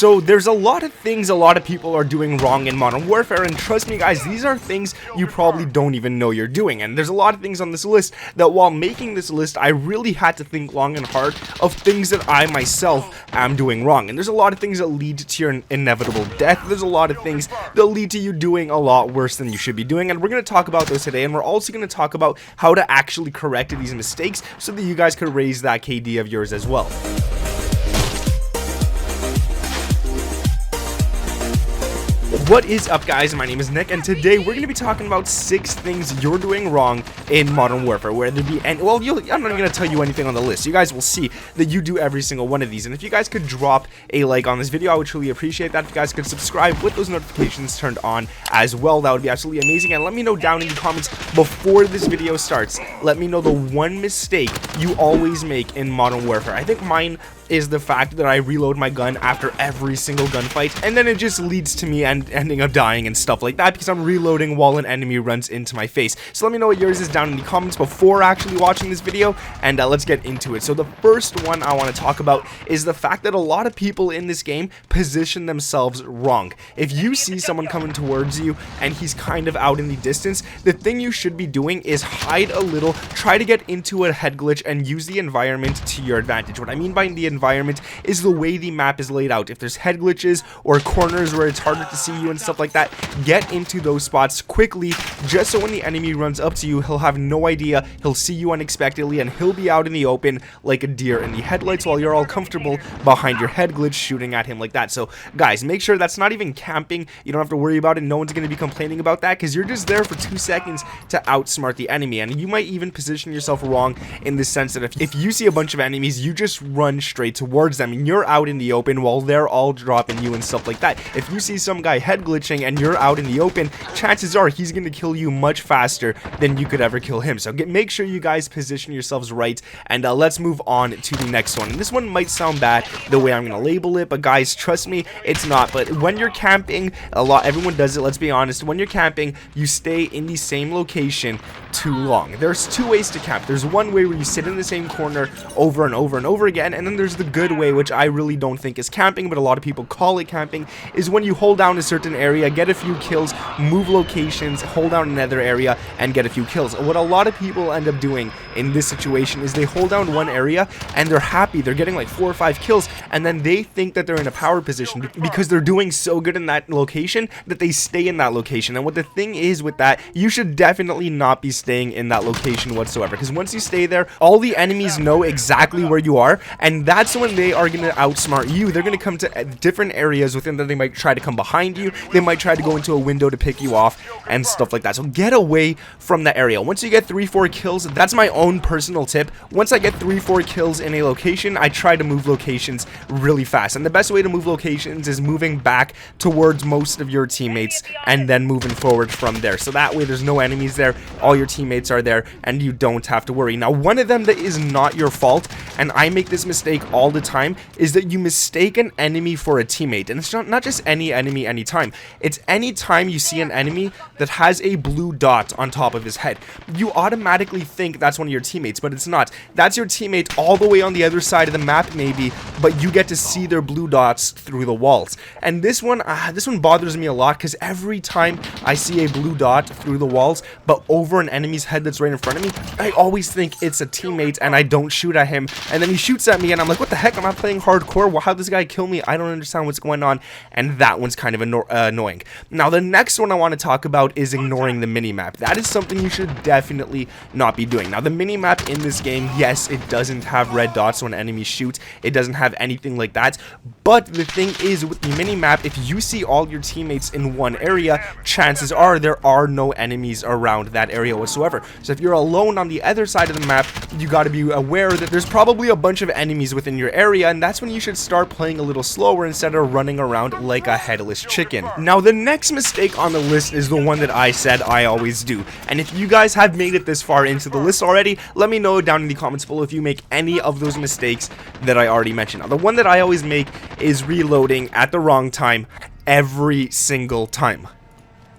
So there's a lot of things a lot of people are doing wrong in Modern Warfare, and trust me guys, these are things you probably don't even know you're doing. And there's a lot of things on this list that while making this list, I really had to think long and hard of things that I myself am doing wrong. And there's a lot of things that lead to your inevitable death. There's a lot of things that lead to you doing a lot worse than you should be doing, and we're going to talk about those today. And we're also going to talk about how to actually correct these mistakes so that you guys could raise that KD of yours as well. What is up guys, my name is Nick, and today we're going to be talking about 6 things you're doing wrong in Modern Warfare, where there be, and well, I'm not going to tell you anything on the list. You guys will see that you do every single one of these, and if you guys could drop a like on this video, I would truly appreciate that. If you guys could subscribe with those notifications turned on as well, that would be absolutely amazing. And let me know down in the comments before this video starts, let me know the one mistake you always make in Modern Warfare. I think mine is the fact that I reload my gun after every single gunfight, and then it just leads to me ending up dying and stuff like that because I'm reloading while an enemy runs into my face. So let me know what yours is down in the comments before actually watching this video, and let's get into it. So the first one I want to talk about is the fact that a lot of people in this game position themselves wrong. If you see someone coming towards you and he's kind of out in the distance, the thing you should be doing is hide a little, try to get into a head glitch, and use the environment to your advantage. What I mean by the environment is the way the map is laid out. If there's head glitches or corners where it's harder to see you and stuff like that, get into those spots quickly, just so when the enemy runs up to you, he'll have no idea, he'll see you unexpectedly, and he'll be out in the open like a deer in the headlights while you're all comfortable behind your head glitch shooting at him like that. So guys, make sure that's not even camping. You don't have to worry about it. No one's going to be complaining about that because you're just there for 2 seconds to outsmart the enemy. And you might even position yourself wrong in the sense that if you see a bunch of enemies, you just run straight towards them and you're out in the open while they're all dropping you and stuff like that. If you see some guy head glitching and you're out in the open, chances are he's going to kill you much faster than you could ever kill him. So make sure you guys position yourselves right, and let's move on to the next one. And this one might sound bad the way I'm going to label it, but guys, trust me, it's not. But when you're camping, everyone does it, let's be honest. When you're camping, you stay in the same location too long. There's 2 ways to camp. There's one way where you sit in the same corner over and over and over again, and then there's the good way, which I really don't think is camping, but a lot of people call it camping, is when you hold down a certain area, get a few kills, move locations, hold down another area, and get a few kills. What a lot of people end up doing in this situation is they hold down one area and they're happy, they're getting like 4 or 5 kills, and then they think that they're in a power position because they're doing so good in that location that they stay in that location. And what the thing is with that, you should definitely not be staying in that location whatsoever, because once you stay there, all the enemies know exactly where you are, and that's when they are going to outsmart you. They're going to come to different areas within that. They might try to come behind you, they might try to go into a window to pick you off and stuff like that. So get away from that area. Once you get 3-4 kills, that's my own personal tip. Once I get 3-4 kills in a location, I try to move locations really fast, and the best way to move locations is moving back towards most of your teammates and then moving forward from there. So that way there's no enemies there, all your teammates are there, and you don't have to worry. Now, one of them that is not your fault, and I make this mistake all the time, is that you mistake an enemy for a teammate. And it's not just any enemy anytime. It's any time you see an enemy that has a blue dot on top of his head. You automatically think that's one of your teammates, but it's not. That's your teammate all the way on the other side of the map maybe, but you get to see their blue dots through the walls. And this one bothers me a lot, because every time I see a blue dot through the walls but over an enemy's head that's right in front of me, I always think it's a teammate, and I don't shoot at him, and then he shoots at me and I'm like, what the heck, I'm not playing hardcore, well, how'd this guy kill me? I don't understand what's going on. And that one's kind of annoying. Now the next one I want to talk about is ignoring the minimap. That is something you should definitely not be doing. Now the minimap in this game, yes, it doesn't have red dots when enemies shoot, it doesn't have anything like that, but the thing is with the minimap, if you see all your teammates in one area, chances are there are no enemies around that area whatsoever. So if you're alone on the other side of the map, you got to be aware that there's probably a bunch of enemies within your area, and that's when you should start playing a little slower instead of running around like a headless chicken. Now the next mistake on the list is the one that I said I always do, and if you guys have made it this far into the list already, let me know down in the comments below if you make any of those mistakes that I already mentioned. Now the one that I always make is reloading at the wrong time every single time.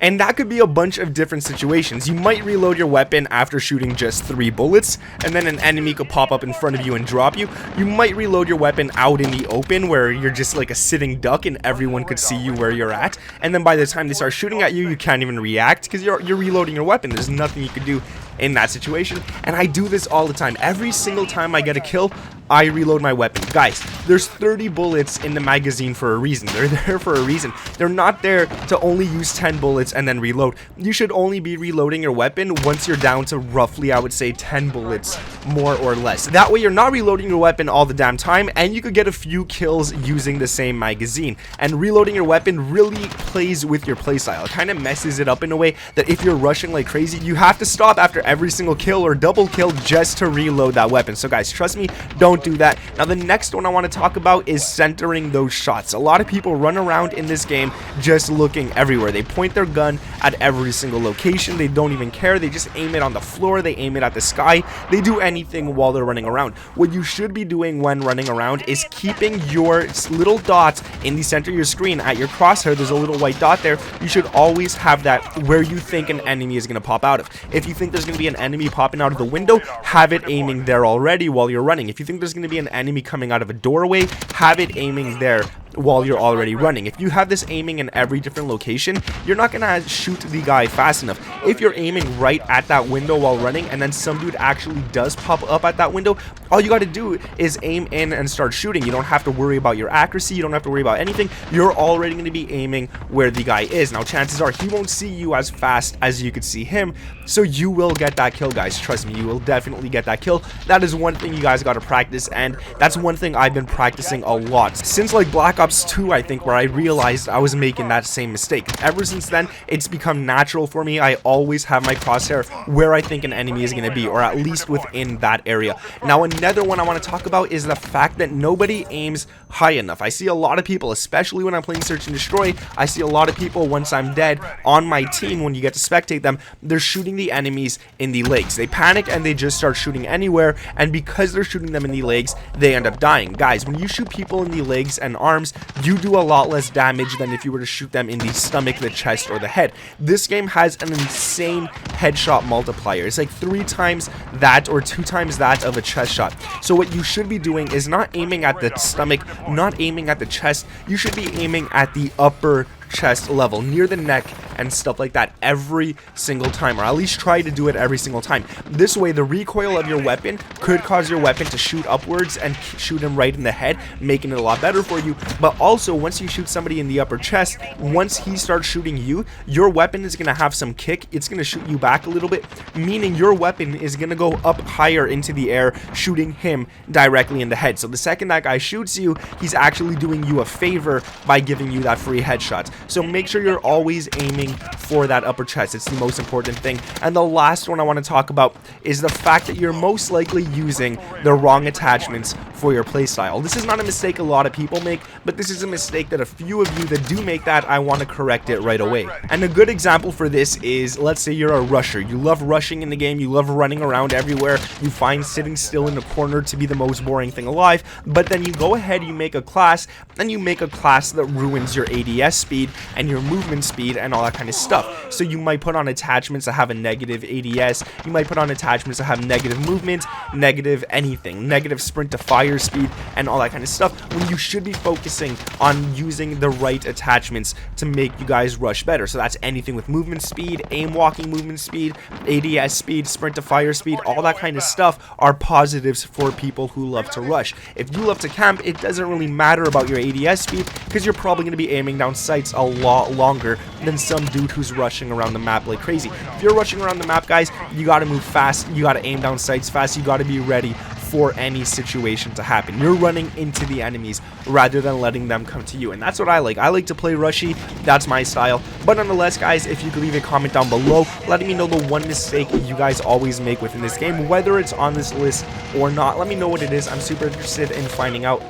And that could be a bunch of different situations. You might reload your weapon after shooting just 3 bullets, and then an enemy could pop up in front of you and drop you. You might reload your weapon out in the open where you're just like a sitting duck and everyone could see you where you're at, and then by the time they start shooting at you, you can't even react because you're reloading your weapon. There's nothing you can do in that situation. And I do this all the time. Every single time I get a kill, I reload my weapon. Guys, there's 30 bullets in the magazine for a reason. They're there for a reason. They're not there to only use 10 bullets and then reload. You should only be reloading your weapon once you're down to roughly, I would say, 10 bullets, more or less. That way you're not reloading your weapon all the damn time, and you could get a few kills using the same magazine. And reloading your weapon really plays with your playstyle. It kind of messes it up in a way that if you're rushing like crazy, you have to stop after every single kill or double kill just to reload that weapon. So guys, trust me, don't do that. Now the next one I want to talk about is centering those shots. A lot of people run around in this game just looking everywhere. They point their gun at every single location. They don't even care. They just aim it on the floor. They aim it at the sky. They do anything while they're running around. What you should be doing when running around is keeping your little dots in the center of your screen. At your crosshair, there's a little white dot there. You should always have that where you think an enemy is going to pop out of. If you think there's going to be an enemy popping out of the window, have it aiming there already while you're running. If you think there's going to be an enemy coming out of a doorway, have it aiming there while you're already running. If you have this aiming in every different location, you're not gonna shoot the guy fast enough. If you're aiming right at that window while running and then some dude actually does pop up at that window, all you gotta do is aim in and start shooting. You don't have to worry about your accuracy. You don't have to worry about anything. You're already gonna be aiming where the guy is. Now chances are he won't see you as fast as you could see him, so you will get that kill, guys. Trust me, you will definitely get that kill. That is one thing you guys gotta practice, and that's one thing I've been practicing a lot since like Black Ops 2, I think, where I realized I was making that same mistake. Ever since then, it's become natural for me. I always have my crosshair where I think an enemy is going to be, or at least within that area. Now, another one I want to talk about is the fact that nobody aims high enough. I see a lot of people, especially when I'm playing Search and Destroy, I see a lot of people, once I'm dead, on my team, when you get to spectate them, they're shooting the enemies in the legs. They panic and they just start shooting anywhere, and because they're shooting them in the legs, they end up dying. Guys, when you shoot people in the legs and arms, you do a lot less damage than if you were to shoot them in the stomach, the chest, or the head. This game has an insane headshot multiplier. It's like 3 times that or 2 times that of a chest shot. So what you should be doing is not aiming at the stomach, not aiming at the chest. You should be aiming at the upper chest level, near the neck and stuff like that, every single time, or at least try to do it every single time. This way the recoil of your weapon could cause your weapon to shoot upwards and shoot him right in the head, making it a lot better for you. But also, once you shoot somebody in the upper chest, once he starts shooting you, your weapon is going to have some kick. It's going to shoot you back a little bit, meaning your weapon is going to go up higher into the air, shooting him directly in the head. So the second that guy shoots you, he's actually doing you a favor by giving you that free headshot. So make sure you're always aiming for that upper chest. It's the most important thing. And the last one I want to talk about is the fact that you're most likely using the wrong attachments for your playstyle. This is not a mistake a lot of people make, but this is a mistake that a few of you that do make that, I want to correct it right away. And a good example for this is, let's say you're a rusher. You love rushing in the game. You love running around everywhere. You find sitting still in the corner to be the most boring thing alive, but then you go ahead, you make a class, and you make a class that ruins your ADS speed and your movement speed and all that kind of stuff. So you might put on attachments that have a negative ADS, you might put on attachments that have negative movement, negative anything, negative sprint to fire speed, and all that kind of stuff, when you should be focusing on using the right attachments to make you guys rush better. So that's anything with movement speed, aim walking movement speed, ADS speed, sprint to fire speed, all that kind of stuff are positives for people who love to rush. If you love to camp, it doesn't really matter about your ADS speed, because you're probably going to be aiming down sights a lot longer than some dude who's rushing around the map like crazy. If you're rushing around the map, guys, you got to move fast, you got to aim down sights fast, you got to be ready for any situation to happen. You're running into the enemies rather than letting them come to you, and that's what I like. I like to play rushy. That's my style. But nonetheless, guys, if you could leave a comment down below letting me know the one mistake you guys always make within this game, whether it's on this list or not, let me know what it is. I'm super interested in finding out.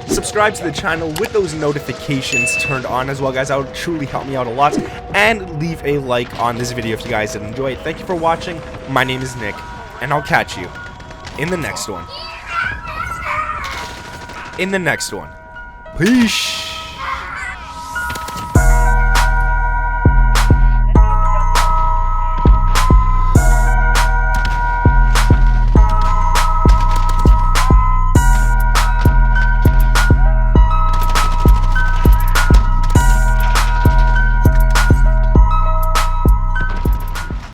Subscribe to the channel with those notifications turned on as well, guys. That would truly help me out a lot. And leave a like on this video if you guys did enjoy it. Thank you for watching. My name is Nick, and I'll catch you in the next one. Peace.